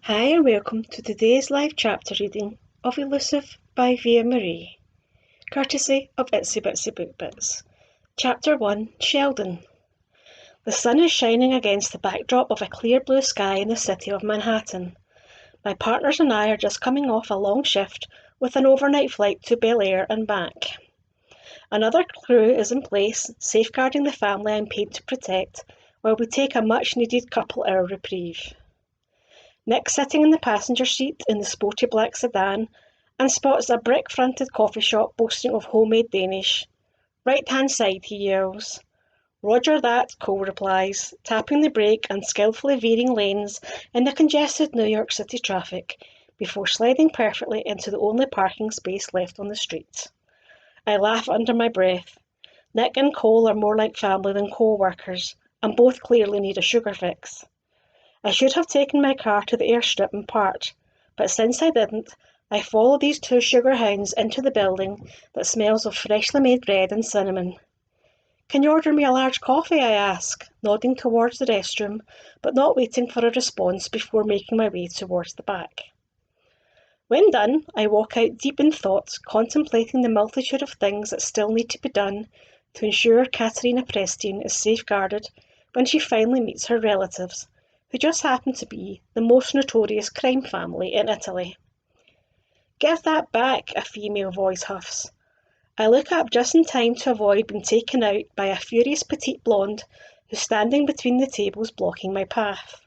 Hi and welcome to today's live chapter reading of Elusive by Via Marie, courtesy of Itsy Bitsy Book Bits. Chapter 1, Sheldon. The sun is shining against the backdrop of a clear blue sky in the city of Manhattan. My partners and I are just coming off a long shift with an overnight flight to Bel Air and back. Another crew is in place, safeguarding the family I'm paid to protect, while we take a much-needed couple-hour reprieve. Nick sitting in the passenger seat in the sporty black sedan and spots a brick-fronted coffee shop boasting of homemade Danish. "Right-hand side," he yells. "Roger that," Cole replies, tapping the brake and skillfully veering lanes in the congested New York City traffic before sliding perfectly into the only parking space left on the street. I laugh under my breath. Nick and Cole are more like family than co-workers, and both clearly need a sugar fix. I should have taken my car to the airstrip and parked, but since I didn't, I follow these two sugar hounds into the building that smells of freshly made bread and cinnamon. "Can you order me a large coffee?" I ask, nodding towards the restroom, but not waiting for a response before making my way towards the back. When done, I walk out deep in thought, contemplating the multitude of things that still need to be done to ensure Katerina Prestine is safeguarded when she finally meets her relatives, who just happen to be the most notorious crime family in Italy. "Give that back," a female voice huffs. I look up just in time to avoid being taken out by a furious petite blonde who's standing between the tables blocking my path.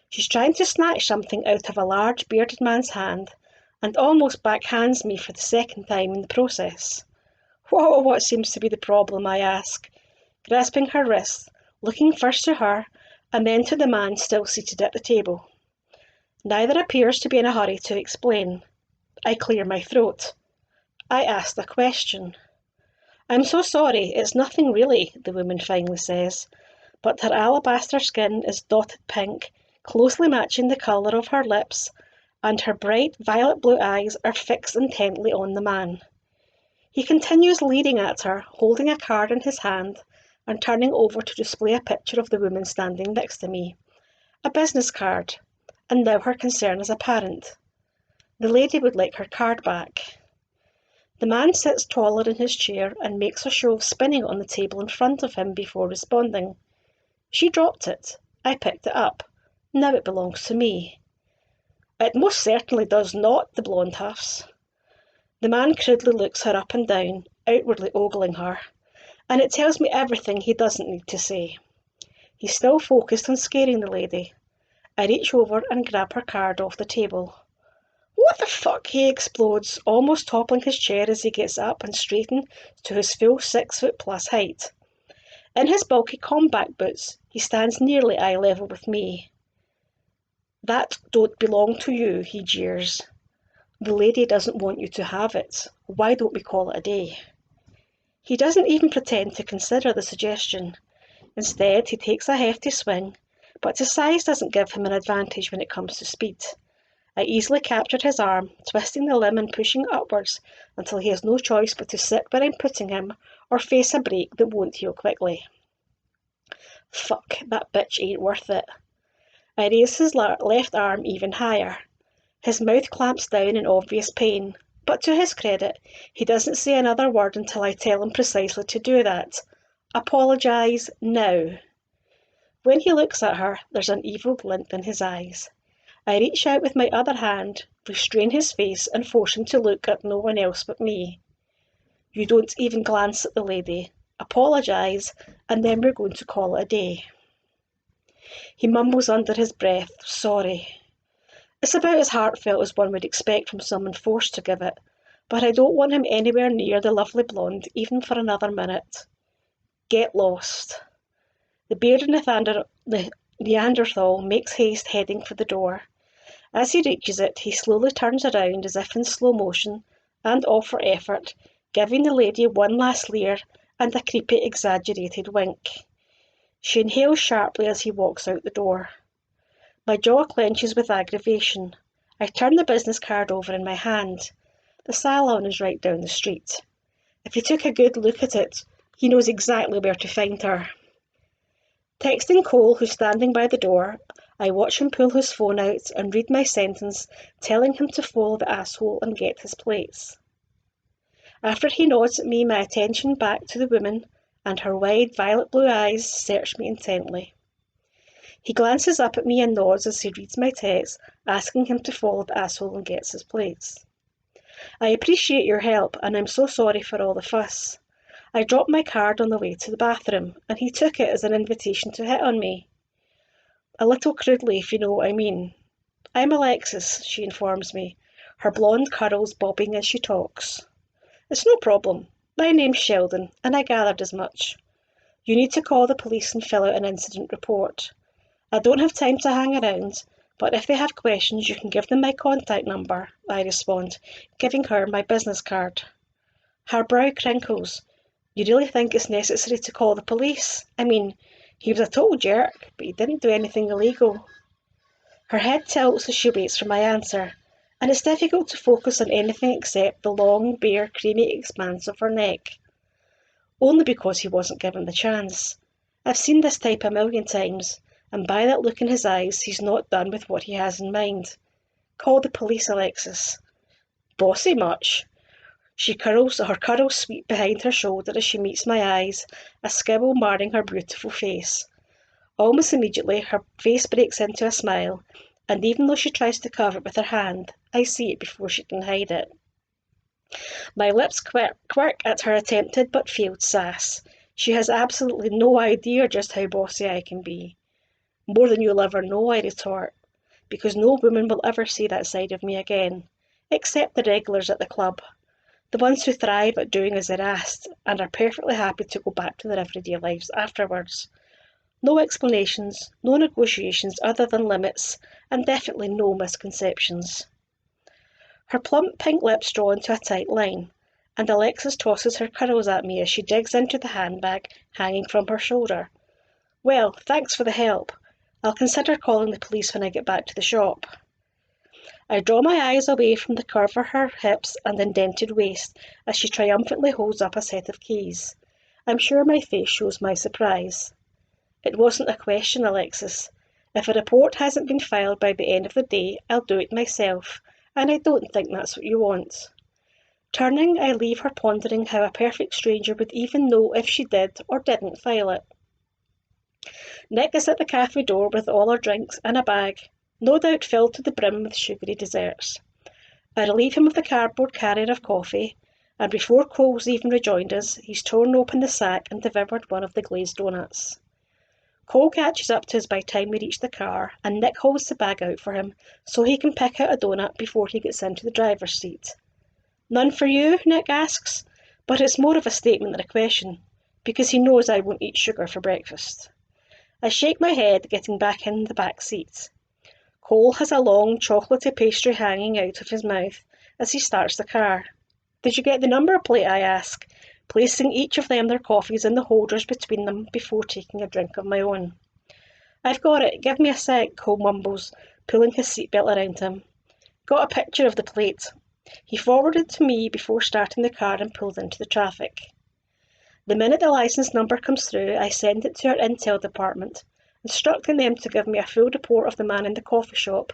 She's trying to snatch something out of a large bearded man's hand and almost backhands me for the second time in the process. What seems to be the problem?" I ask, grasping her wrist, looking first to her and then to the man still seated at the table. Neither appears to be in a hurry to explain. I clear my throat. I asked a question. "I'm so sorry, it's nothing really," the woman finally says, but her alabaster skin is dotted pink, closely matching the colour of her lips, and her bright violet blue eyes are fixed intently on the man. He continues leering at her, holding a card in his hand and turning over to display a picture of the woman standing next to me. A business card, and now her concern is apparent. The lady would like her card back. The man sits taller in his chair and makes a show of spinning on the table in front of him before responding. "She dropped it. I picked it up. Now it belongs to me." "It most certainly does not," the blonde huffs. The man crudely looks her up and down, outwardly ogling her, and it tells me everything he doesn't need to say. He's still focused on scaring the lady. I reach over and grab her card off the table. "What the fuck?" he explodes, almost toppling his chair as he gets up and straightens to his full 6-foot-plus height. In his bulky combat boots, he stands nearly eye level with me. "That don't belong to you," he jeers. "The lady doesn't want you to have it. Why don't we call it a day?" He doesn't even pretend to consider the suggestion. Instead, he takes a hefty swing, but his size doesn't give him an advantage when it comes to speed. I easily captured his arm, twisting the limb and pushing upwards until he has no choice but to sit where I'm putting him or face a break that won't heal quickly. Fuck, that bitch ain't worth it. I raise his left arm even higher. His mouth clamps down in obvious pain, but to his credit, he doesn't say another word until I tell him precisely to do that. "Apologise now." When he looks at her, there's an evil glint in his eyes. I reach out with my other hand, restrain his face and force him to look at no one else but me. "You don't even glance at the lady. Apologise, and then we're going to call it a day." He mumbles under his breath, "Sorry." It's about as heartfelt as one would expect from someone forced to give it, but I don't want him anywhere near the lovely blonde, even for another minute. Get lost. The bearded Neanderthal makes haste heading for the door. As he reaches it, he slowly turns around as if in slow motion, and all for effort, giving the lady one last leer and a creepy exaggerated wink. She inhales sharply as he walks out the door. My jaw clenches with aggravation. I turn the business card over in my hand. The salon is right down the street. If he took a good look at it, he knows exactly where to find her. Texting Cole, who's standing by the door, I watch him pull his phone out and read my sentence telling him to follow the asshole and get his plates. After he nods at me, my attention back to the woman, and her wide violet blue eyes search me intently. He glances up at me and nods as he reads my text, asking him to follow the asshole and gets his plates. I appreciate your help, and I'm so sorry for all the fuss. I dropped my card on the way to the bathroom, and he took it as an invitation to hit on me. A little crudely, if you know what I mean. I'm Alexis, she informs me, her blonde curls bobbing as she talks. It's no problem. My name's Sheldon, and I gathered as much. You need to call the police and fill out an incident report. I don't have time to hang around, but if they have questions, you can give them my contact number, I respond, giving her my business card. Her brow crinkles. You really think it's necessary to call the police? I mean, he was a total jerk, but he didn't do anything illegal. Her head tilts as she waits for my answer, and it's difficult to focus on anything except the long, bare, creamy expanse of her neck. Only because he wasn't given the chance. I've seen this type a million times, and by that look in his eyes, he's not done with what he has in mind. Call the police, Alexis. Bossy much? Her curls sweep behind her shoulder as she meets my eyes, a scowl marring her beautiful face. Almost immediately, her face breaks into a smile, and even though she tries to cover it with her hand, I see it before she can hide it. My lips quirk at her attempted but failed sass. She has absolutely no idea just how bossy I can be. More than you'll ever know, I retort, because no woman will ever see that side of me again, except the regulars at the club, the ones who thrive at doing as they're asked and are perfectly happy to go back to their everyday lives afterwards. No explanations, no negotiations other than limits, and definitely no misconceptions. Her plump pink lips draw into a tight line, and Alexis tosses her curls at me as she digs into the handbag hanging from her shoulder. Well, thanks for the help. I'll consider calling the police when I get back to the shop. I draw my eyes away from the curve of her hips and indented waist as she triumphantly holds up a set of keys. I'm sure my face shows my surprise. It wasn't a question, Alexis. If a report hasn't been filed by the end of the day, I'll do it myself, and I don't think that's what you want. Turning, I leave her pondering how a perfect stranger would even know if she did or didn't file it. Nick is at the cafe door with all our drinks and a bag, no doubt filled to the brim with sugary desserts. I relieve him of the cardboard carrier of coffee, and before Cole's even rejoined us, he's torn open the sack and devoured one of the glazed donuts. Cole catches up to us by the time we reach the car, and Nick holds the bag out for him so he can pick out a donut before he gets into the driver's seat. None for you? Nick asks, but it's more of a statement than a question, because he knows I won't eat sugar for breakfast. I shake my head, getting back in the back seat. Cole has a long chocolatey pastry hanging out of his mouth as he starts the car. Did you get the number plate? I ask, placing each of them their coffees in the holders between them before taking a drink of my own. I've got it. Give me a sec, Cole mumbles, pulling his seatbelt around him. Got a picture of the plate. He forwarded to me before starting the car and pulled into the traffic. The minute the licence number comes through, I send it to our intel department, instructing them to give me a full report of the man in the coffee shop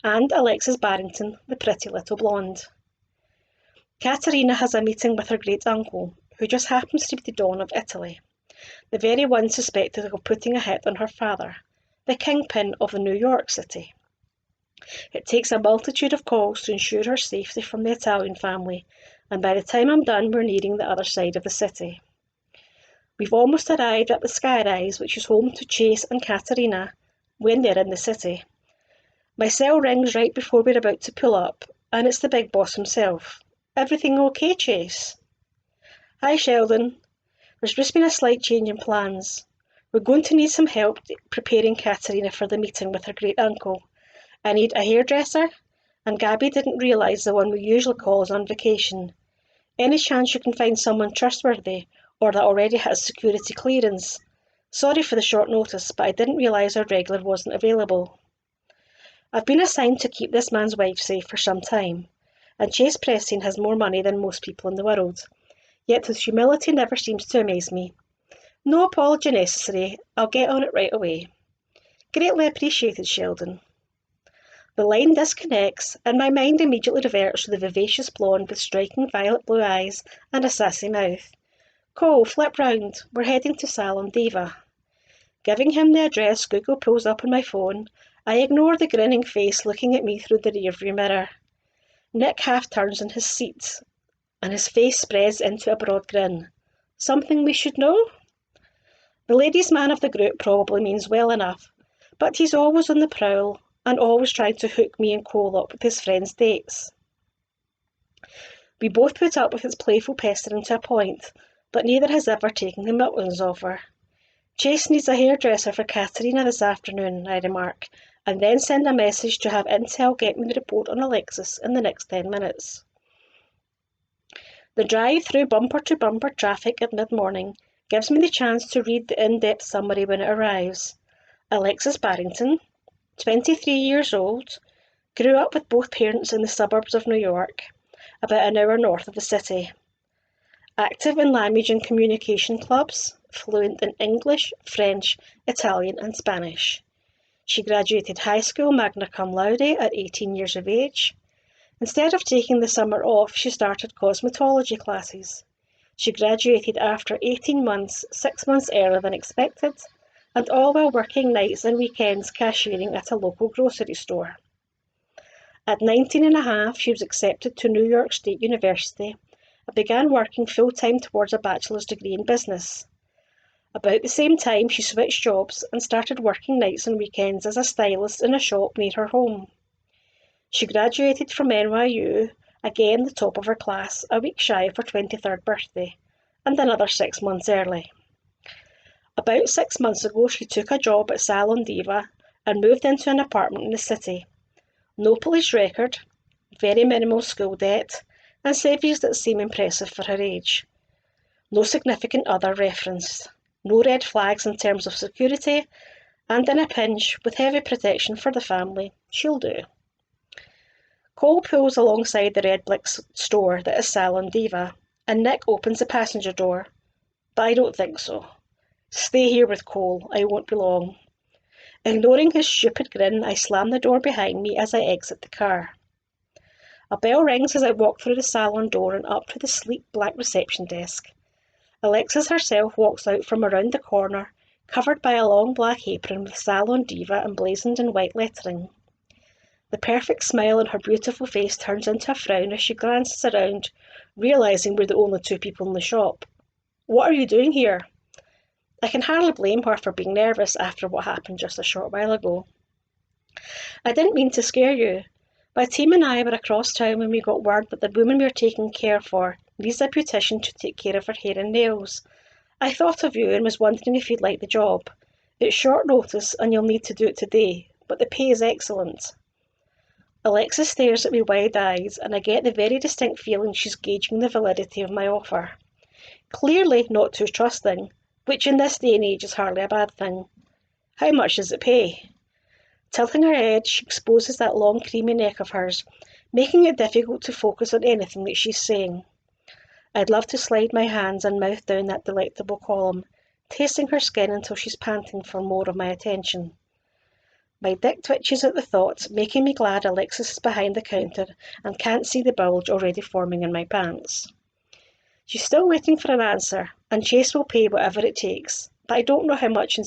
and Alexis Barrington, the pretty little blonde. Caterina has a meeting with her great-uncle, who just happens to be the Don of Italy, the very one suspected of putting a hit on her father, the kingpin of the New York City. It takes a multitude of calls to ensure her safety from the Italian family, and by the time I'm done, we're nearing the other side of the city. We've almost arrived at the Skyrise, which is home to Chase and Caterina when they're in the city. My cell rings right before we're about to pull up, and it's the big boss himself. Everything okay, Chase? Hi, Sheldon. There's just been a slight change in plans. We're going to need some help preparing Caterina for the meeting with her great-uncle. I need a hairdresser, and Gabby didn't realise the one we usually call is on vacation. Any chance you can find someone trustworthy, or that already has security clearance? Sorry for the short notice, but I didn't realise our regular wasn't available. I've been assigned to keep this man's wife safe for some time, and Chase Preston has more money than most people in the world. Yet his humility never seems to amaze me. No apology necessary, I'll get on it right away. Greatly appreciated, Sheldon. The line disconnects, and my mind immediately reverts to the vivacious blonde with striking violet blue eyes and a sassy mouth. Cole, flip round. We're heading to Salon Diva. Giving him the address Google pulls up on my phone, I ignore the grinning face looking at me through the rearview mirror. Nick half turns in his seat, and his face spreads into a broad grin. Something we should know? The ladies' man of the group probably means well enough, but he's always on the prowl and always trying to hook me and Cole up with his friends' dates. We both put up with his playful pestering to a point, but neither has ever taken the Miltons offer. Chase needs a hairdresser for Katerina this afternoon, I remark, and then send a message to have Intel get me the report on Alexis in the next 10 minutes. The drive through bumper-to-bumper traffic at mid-morning gives me the chance to read the in-depth summary when it arrives. Alexis Barrington, 23 years old, grew up with both parents in the suburbs of New York, about an hour north of the city. Active in language and communication clubs, fluent in English, French, Italian and Spanish. She graduated high school magna cum laude at 18 years of age. Instead of taking the summer off, she started cosmetology classes. She graduated after 18 months, 6 months earlier than expected, and all while working nights and weekends cashiering at a local grocery store. At 19 and a half, she was accepted to New York State University and began working full-time towards a bachelor's degree in business. About the same time, she switched jobs and started working nights and weekends as a stylist in a shop near her home. She graduated from NYU, again the top of her class, a week shy of her 23rd birthday, and another 6 months early. About 6 months ago, she took a job at Salon Diva and moved into an apartment in the city. No police record, very minimal school debt, and savings that seem impressive for her age. No significant other referenced. No red flags in terms of security, and in a pinch, with heavy protection for the family, she'll do. Cole pulls alongside the red brick store that is Salon Diva, and Nick opens the passenger door. But I don't think so. Stay here with Cole, I won't be long. Ignoring his stupid grin, I slam the door behind me as I exit the car. A bell rings as I walk through the salon door and up to the sleek black reception desk. Alexis herself walks out from around the corner, covered by a long black apron with Salon Diva emblazoned in white lettering. The perfect smile on her beautiful face turns into a frown as she glances around, realising we're the only two people in the shop. What are you doing here? I can hardly blame her for being nervous after what happened just a short while ago. I didn't mean to scare you. My team and I were across town when we got word that the woman we were taking care for needs a beautician to take care of her hair and nails. I thought of you and was wondering if you'd like the job. It's short notice and you'll need to do it today, but the pay is excellent. Alexis stares at me wide-eyed, and I get the very distinct feeling she's gauging the validity of my offer. Clearly not too trusting, which in this day and age is hardly a bad thing. How much does it pay? Tilting her head, she exposes that long creamy neck of hers, making it difficult to focus on anything that she's saying. I'd love to slide my hands and mouth down that delectable column, tasting her skin until she's panting for more of my attention. My dick twitches at the thought, making me glad Alexis is behind the counter and can't see the bulge already forming in my pants. She's still waiting for an answer, and Chase will pay whatever it takes, but I don't know how much will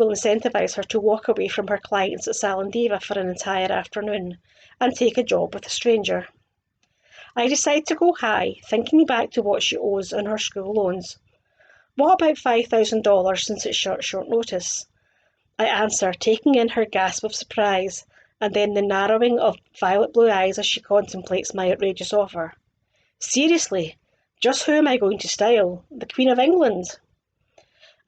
incentivize her to walk away from her clients at Salon Diva for an entire afternoon and take a job with a stranger. I decide to go high, thinking back to what she owes on her school loans. What about $5,000 since it's short notice? I answer, taking in her gasp of surprise, and then the narrowing of violet blue eyes as she contemplates my outrageous offer. Seriously, just who am I going to style? The Queen of England?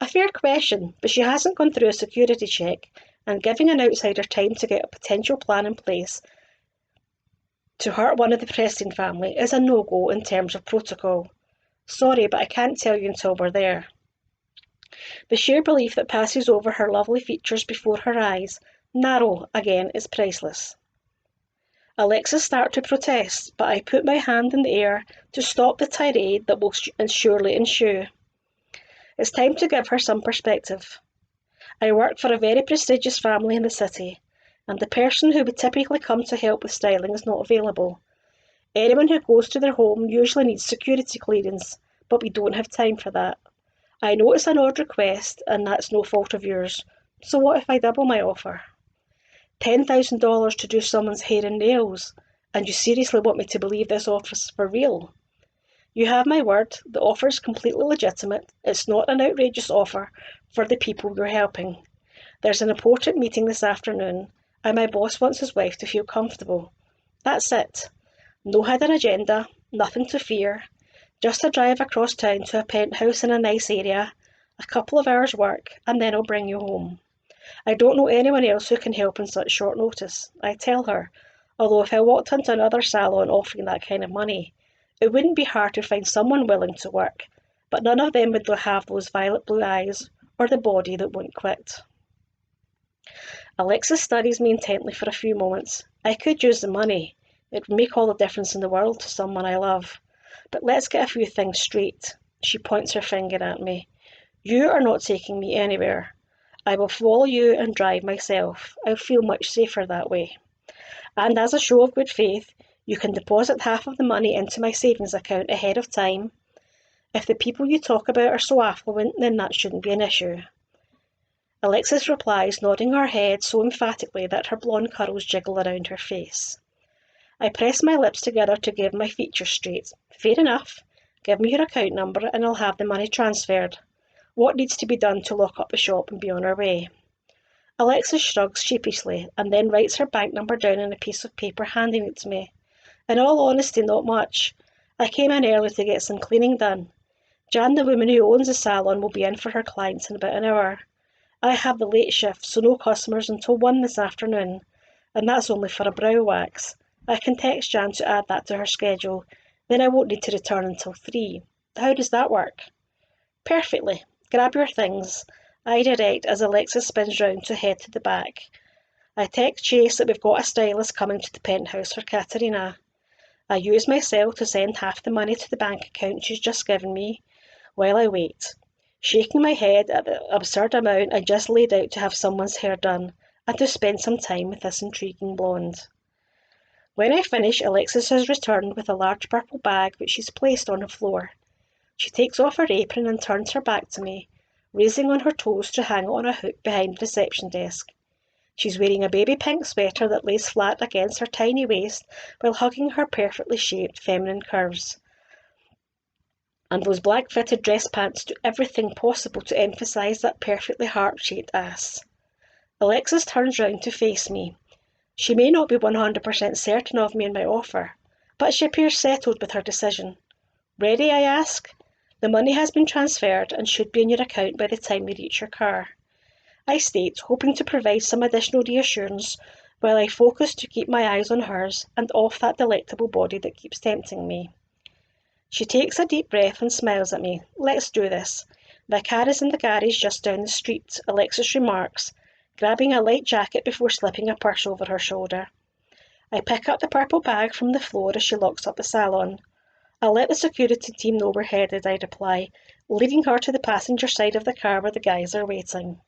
A fair question, but she hasn't gone through a security check, and giving an outsider time to get a potential plan in place to hurt one of the Preston family is a no-go in terms of protocol. Sorry, but I can't tell you until we're there. The sheer belief that passes over her lovely features before her eyes, narrow again, is priceless. Alexis starts to protest, but I put my hand in the air to stop the tirade that will surely ensue. It's time to give her some perspective. I work for a very prestigious family in the city, and the person who would typically come to help with styling is not available. Anyone who goes to their home usually needs security clearance, but we don't have time for that. I know it's an odd request, and that's no fault of yours, so what if I double my offer? $10,000 to do someone's hair and nails, and you seriously want me to believe this offer's for real? You have my word, the offer is completely legitimate. It's not an outrageous offer for the people you're helping. There's an important meeting this afternoon, and my boss wants his wife to feel comfortable. That's it. No hidden agenda, nothing to fear. Just a drive across town to a penthouse in a nice area, a couple of hours' work, and then I'll bring you home. I don't know anyone else who can help on such short notice, I tell her, although if I walked into another salon offering that kind of money, it wouldn't be hard to find someone willing to work, but none of them would have those violet blue eyes or the body that won't quit. Alexis studies me intently for a few moments. I could use the money. It would make all the difference in the world to someone I love. But let's get a few things straight. She points her finger at me. You are not taking me anywhere. I will follow you and drive myself. I'll feel much safer that way. And as a show of good faith, you can deposit half of the money into my savings account ahead of time. If the people you talk about are so affluent, then that shouldn't be an issue. Alexis replies, nodding her head so emphatically that her blonde curls jiggle around her face. I press my lips together to give my features straight. Fair enough. Give me your account number and I'll have the money transferred. What needs to be done to lock up the shop and be on our way? Alexis shrugs sheepishly and then writes her bank number down on a piece of paper, handing it to me. In all honesty, not much. I came in early to get some cleaning done. Jan, the woman who owns the salon, will be in for her clients in about an hour. I have the late shift, so no customers until 1 this afternoon, and that's only for a brow wax. I can text Jan to add that to her schedule, then I won't need to return until 3. How does that work? Perfectly. Grab your things. I direct as Alexis spins round to head to the back. I text Chase that we've got a stylist coming to the penthouse for Katerina. I use my cell to send half the money to the bank account she's just given me, while I wait, shaking my head at the absurd amount I just laid out to have someone's hair done, and to spend some time with this intriguing blonde. When I finish, Alexis has returned with a large purple bag which she's placed on the floor. She takes off her apron and turns her back to me, raising on her toes to hang it on a hook behind the reception desk. She's wearing a baby pink sweater that lays flat against her tiny waist while hugging her perfectly shaped feminine curves. And those black fitted dress pants do everything possible to emphasise that perfectly heart-shaped ass. Alexis turns round to face me. She may not be 100% certain of me and my offer, but she appears settled with her decision. Ready, I ask? The money has been transferred and should be in your account by the time we reach your car. I state, hoping to provide some additional reassurance while I focus to keep my eyes on hers and off that delectable body that keeps tempting me. She takes a deep breath and smiles at me. Let's do this. My car is in the garage just down the street, Alexis remarks, grabbing a light jacket before slipping a purse over her shoulder. I pick up the purple bag from the floor as she locks up the salon. I'll let the security team know we're headed, I reply, leading her to the passenger side of the car where the guys are waiting.